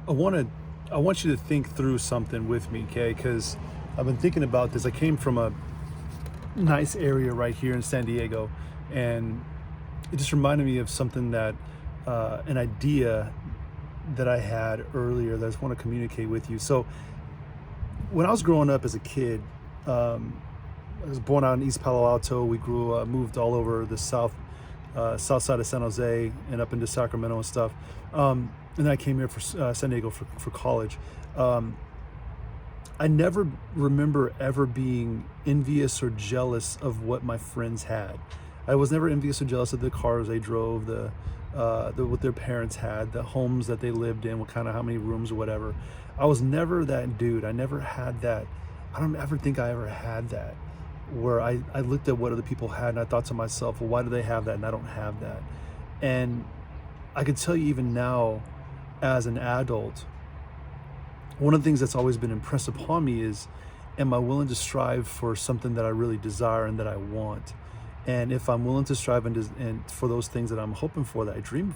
I want to I want you to think through something with me, okay? Because I've been thinking about this. I came from a nice area right here in San Diego, and it just reminded me of something that an idea that I had earlier that I just want to communicate with you. So when I was growing up as a kid, I was born out in East Palo Alto. We moved all over the south side of San Jose and up into Sacramento and stuff. And then I came here for San Diego for college. Um, I never remember ever being envious or jealous of what my friends had. I was never envious or jealous of the cars they drove, the what their parents had, the homes that they lived in, what kind of how many rooms or whatever. I was never that dude. I never had that. I don't ever think I ever had that, where I looked at what other people had and I thought to myself, well, why do they have that and I don't have that? And I could tell you even now, as an adult, one of the things that's always been impressed upon me is, am I willing to strive for something that I really desire and that I want? And if I'm willing to strive and for those things that I'm hoping for, that I dream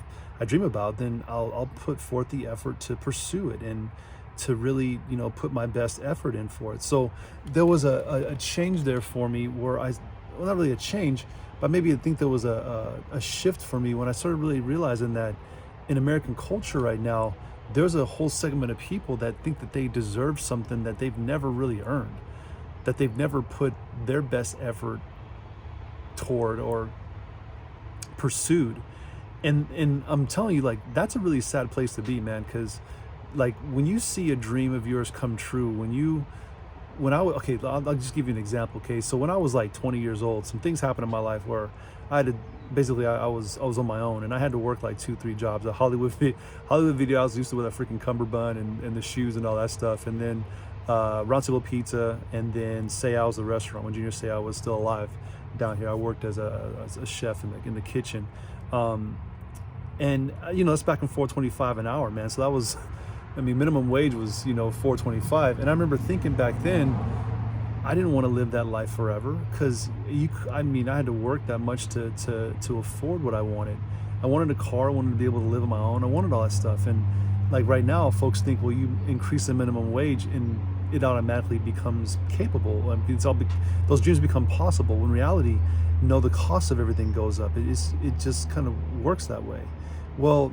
about, then I'll put forth the effort to pursue it and to really, put my best effort in for it. So there was a change there for me where well, not really a change, but maybe I think there was a shift for me when I started really realizing that in American culture right now, there's a whole segment of people that think that they deserve something that they've never really earned, that they've never put their best effort toward or pursued. And I'm telling you, like, that's a really sad place to be, man, because like when you see a dream of yours come true, okay, I'll just give you an example. Okay, so when I was like 20 years old, some things happened in my life where I had to basically I was on my own, and I had to work like 2-3 jobs. A Hollywood video, I was used to with a freaking cummerbund and the shoes and all that stuff, and then Round Pizza, and then Seau's the restaurant when Junior Seau was still alive down here. I worked as a chef in the kitchen, and that's back in 4.25 an hour, man. So that was, I mean, minimum wage was 4.25, and I remember thinking back then, I didn't want to live that life forever, because I had to work that much to afford what I wanted. I wanted a car, I wanted to be able to live on my own, I wanted all that stuff. And like right now, folks think, well, you increase the minimum wage and it automatically becomes capable, and those dreams become possible. When in reality, no, the cost of everything goes up. It just kind of works that way. Well,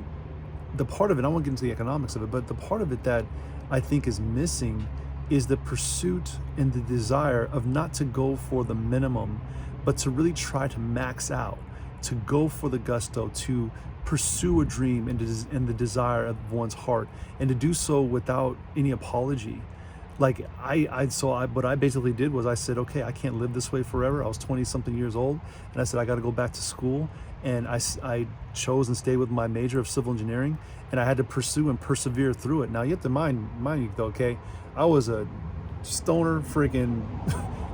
the part of it, I won't get into the economics of it, but the part of it that I think is missing is the pursuit and the desire of not to go for the minimum, but to really try to max out, to go for the gusto, to pursue a dream and the desire of one's heart, and to do so without any apology. Like what I basically did was I said, okay, I can't live this way forever. I was 20 something years old, and I said, I got to go back to school. And I chose and stayed with my major of civil engineering, and I had to pursue and persevere through it. Now you have to mind you though, okay, I was a stoner freaking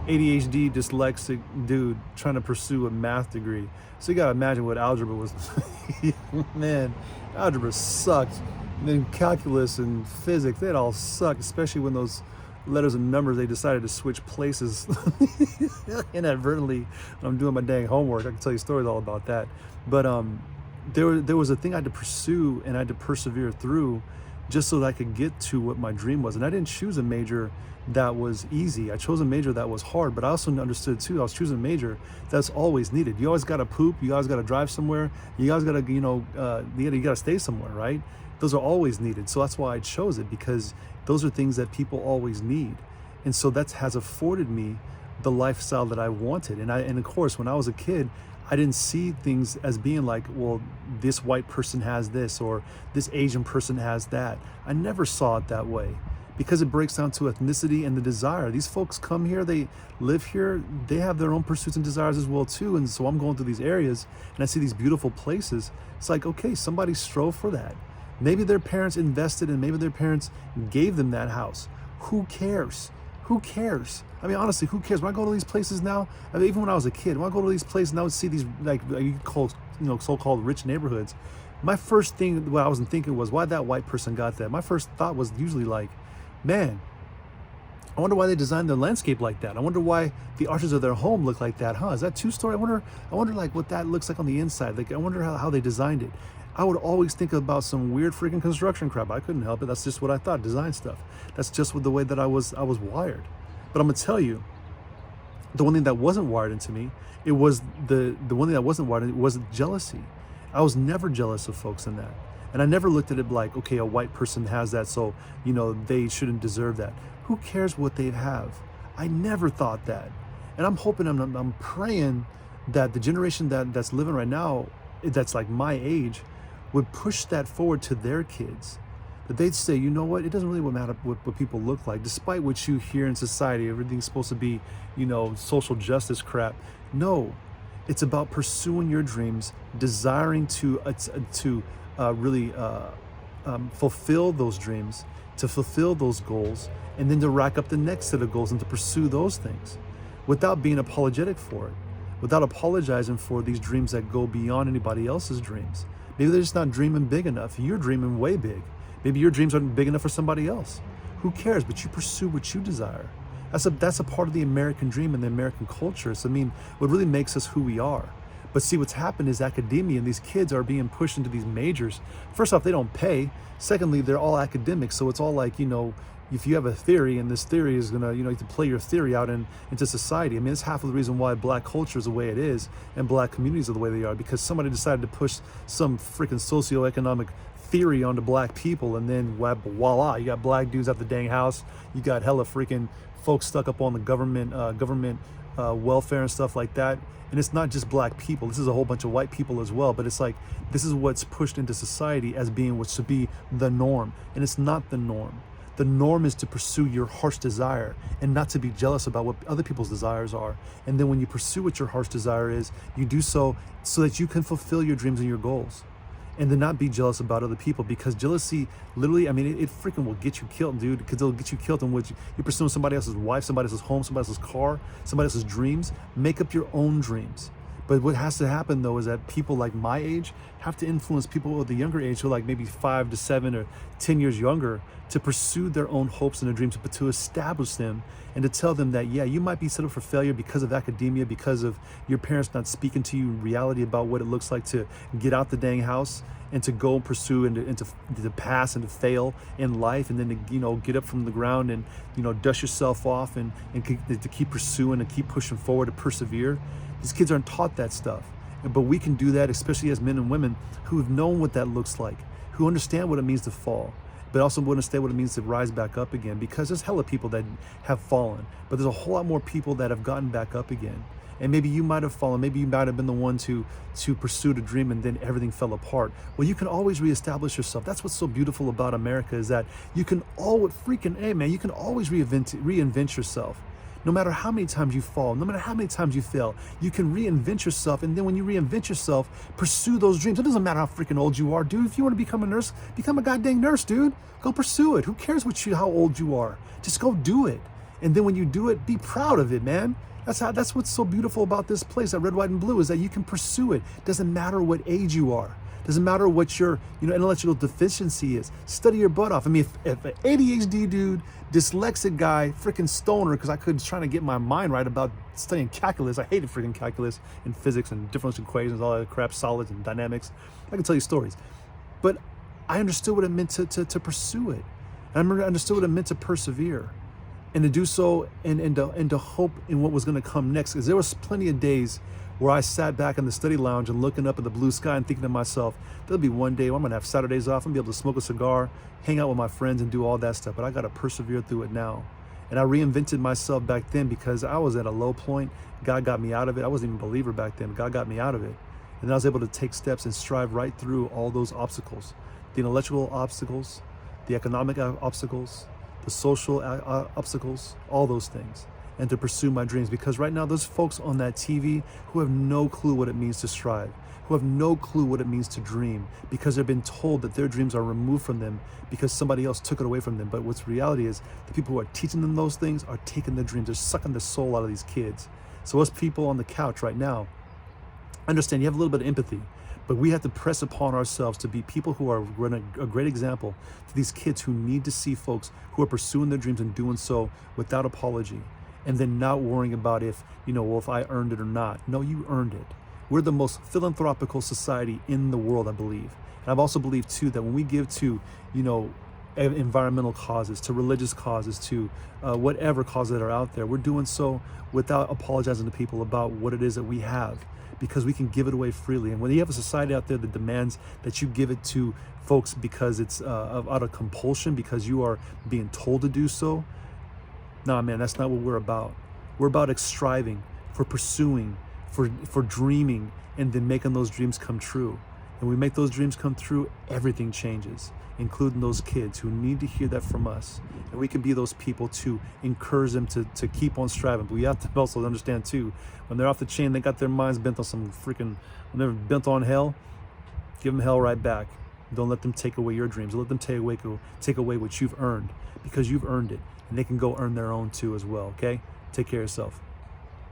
ADHD dyslexic dude trying to pursue a math degree. So you gotta imagine what algebra was. Man, algebra sucked. And then calculus and physics, they'd all suck, especially when those letters and numbers, they decided to switch places inadvertently when I'm doing my dang homework. I can tell you stories all about that. But there was a thing I had to pursue and I had to persevere through, just so that I could get to what my dream was. And I didn't choose a major that was easy. I chose a major that was hard, but I also understood too, I was choosing a major that's always needed. You always gotta poop, you always gotta drive somewhere, you guys gotta, you gotta stay somewhere, right? Those are always needed. So that's why I chose it, because those are things that people always need. And so that has afforded me the lifestyle that I wanted. And of course, when I was a kid, I didn't see things as being like, well, this white person has this, or this Asian person has that. I never saw it that way, because it breaks down to ethnicity and the desire. These folks come here, they live here, they have their own pursuits and desires as well too. And so I'm going through these areas and I see these beautiful places. It's like, okay, somebody strove for that. Maybe their parents invested, and maybe their parents gave them that house. Who cares? Who cares? I mean, honestly, who cares? When I go to these places now, I mean, even when I was a kid, when I go to these places and I would see these so-called rich neighborhoods, my first thing, what I was thinking was, why that white person got that? My first thought was usually like, man, I wonder why they designed their landscape like that. I wonder why the arches of their home look like that, huh? Is that two-story? I wonder like what that looks like on the inside. Like, I wonder how they designed it. I would always think about some weird freaking construction crap. I couldn't help it. That's just what I thought, design stuff. That's just what the way that I was wired. But I'm gonna tell you, the one thing that wasn't wired into me, it was the one thing that wasn't wired, it was jealousy. I was never jealous of folks in that. And I never looked at it like, okay, a white person has that, so they shouldn't deserve that. Who cares what they have? I never thought that. And I'm hoping, I'm praying that the generation that's living right now, that's like my age, would push that forward to their kids. That they'd say, you know what, it doesn't really matter what people look like, despite what you hear in society, everything's supposed to be, social justice crap. No, it's about pursuing your dreams, desiring to really fulfill those dreams, to fulfill those goals, and then to rack up the next set of goals and to pursue those things without being apologetic for it, without apologizing for these dreams that go beyond anybody else's dreams. Maybe they're just not dreaming big enough. You're dreaming way big. Maybe your dreams aren't big enough for somebody else. Who cares? But you pursue what you desire. That's a part of the American dream and the American culture. So, what really makes us who we are. But see, what's happened is academia, and these kids are being pushed into these majors. First off, they don't pay. Secondly, they're all academics. So it's all like, if you have a theory and this theory is gonna, you have to play your theory out into society. It's half of the reason why black culture is the way it is and black communities are the way they are, because somebody decided to push some freaking socioeconomic theory onto black people, and then voila, you got black dudes at the dang house. You got hella freaking folks stuck up on the government welfare and stuff like that. And it's not just black people. This is a whole bunch of white people as well. But it's like, this is what's pushed into society as being what should be the norm. And it's not the norm. The norm is to pursue your heart's desire and not to be jealous about what other people's desires are. And then when you pursue what your heart's desire is, you do so that you can fulfill your dreams and your goals. And to not be jealous about other people, because jealousy literally, it freaking will get you killed, dude, because it'll get you killed in which you're pursuing somebody else's wife, somebody else's home, somebody else's car, somebody else's dreams. Make up your own dreams. But what has to happen, though, is that people like my age have to influence people of the younger age, who are like maybe 5 to 7 or 10 years younger, to pursue their own hopes and their dreams, but to establish them and to tell them that, yeah, you might be set up for failure because of academia, because of your parents not speaking to you in reality about what it looks like to get out the dang house and to go and pursue and to pass and to fail in life, and then to get up from the ground and dust yourself off and to keep pursuing and keep pushing forward, to persevere. These kids aren't taught that stuff. But we can do that, especially as men and women who have known what that looks like, who understand what it means to fall, but also understand what it means to rise back up again, because there's hella people that have fallen, but there's a whole lot more people that have gotten back up again. And maybe you might have fallen, maybe you might have been the one to pursue the dream and then everything fell apart. Well, you can always reestablish yourself. That's what's so beautiful about America, is that you can always you can always reinvent yourself. No matter how many times you fall, no matter how many times you fail, you can reinvent yourself. And then when you reinvent yourself, pursue those dreams. It doesn't matter how freaking old you are, dude. If you want to become a nurse, become a goddamn nurse, dude. Go pursue it. Who cares how old you are? Just go do it. And then when you do it, be proud of it, man. That's what's so beautiful about this place at Red, White, and Blue, is that you can pursue it. Doesn't matter what age you are. Doesn't matter what your intellectual deficiency is. Study your butt off. If an ADHD dude, dyslexic guy, freaking stoner, because I was trying to get my mind right about studying calculus. I hated freaking calculus and physics and differential equations, all that crap, solids and dynamics. I can tell you stories. But I understood what it meant to pursue it. And I understood what it meant to persevere. And to do so and to hope in what was going to come next. Because there was plenty of days where I sat back in the study lounge and looking up at the blue sky and thinking to myself, there'll be one day where I'm going to have Saturdays off. I'm going to be able to smoke a cigar, hang out with my friends, and do all that stuff. But I got to persevere through it now. And I reinvented myself back then because I was at a low point. God got me out of it. I wasn't even a believer back then. But God got me out of it. And then I was able to take steps and strive right through all those obstacles. The intellectual obstacles, the economic obstacles, the social obstacles, all those things, and to pursue my dreams. Because right now, there's folks on that TV who have no clue what it means to strive, who have no clue what it means to dream, because they've been told that their dreams are removed from them because somebody else took it away from them. But what's reality is the people who are teaching them those things are taking their dreams. They're sucking the soul out of these kids. So us people on the couch right now, understand you have a little bit of empathy, but we have to press upon ourselves to be people who are a great example to these kids who need to see folks who are pursuing their dreams and doing so without apology, and then not worrying about if I earned it or not. No, you earned it. We're the most philanthropical society in the world, I believe. And I've also believed too that when we give to, you know, environmental causes, to religious causes, to whatever causes that are out there, we're doing so without apologizing to people about what it is that we have, because we can give it away freely. And when you have a society out there that demands that you give it to folks because it's out of compulsion, because you are being told to do so, nah, man, that's not what we're about. We're about striving, for pursuing, for dreaming, and then making those dreams come true. And we make those dreams come true, everything changes, including those kids who need to hear that from us. And we can be those people to encourage them to keep on striving. But we have to also understand too, when they're off the chain, they got their minds bent on some freaking, when they're bent on hell, give them hell right back. Don't let them take away your dreams. Let them take away what you've earned, because you've earned it. And they can go earn their own too as well, okay? Take care of yourself.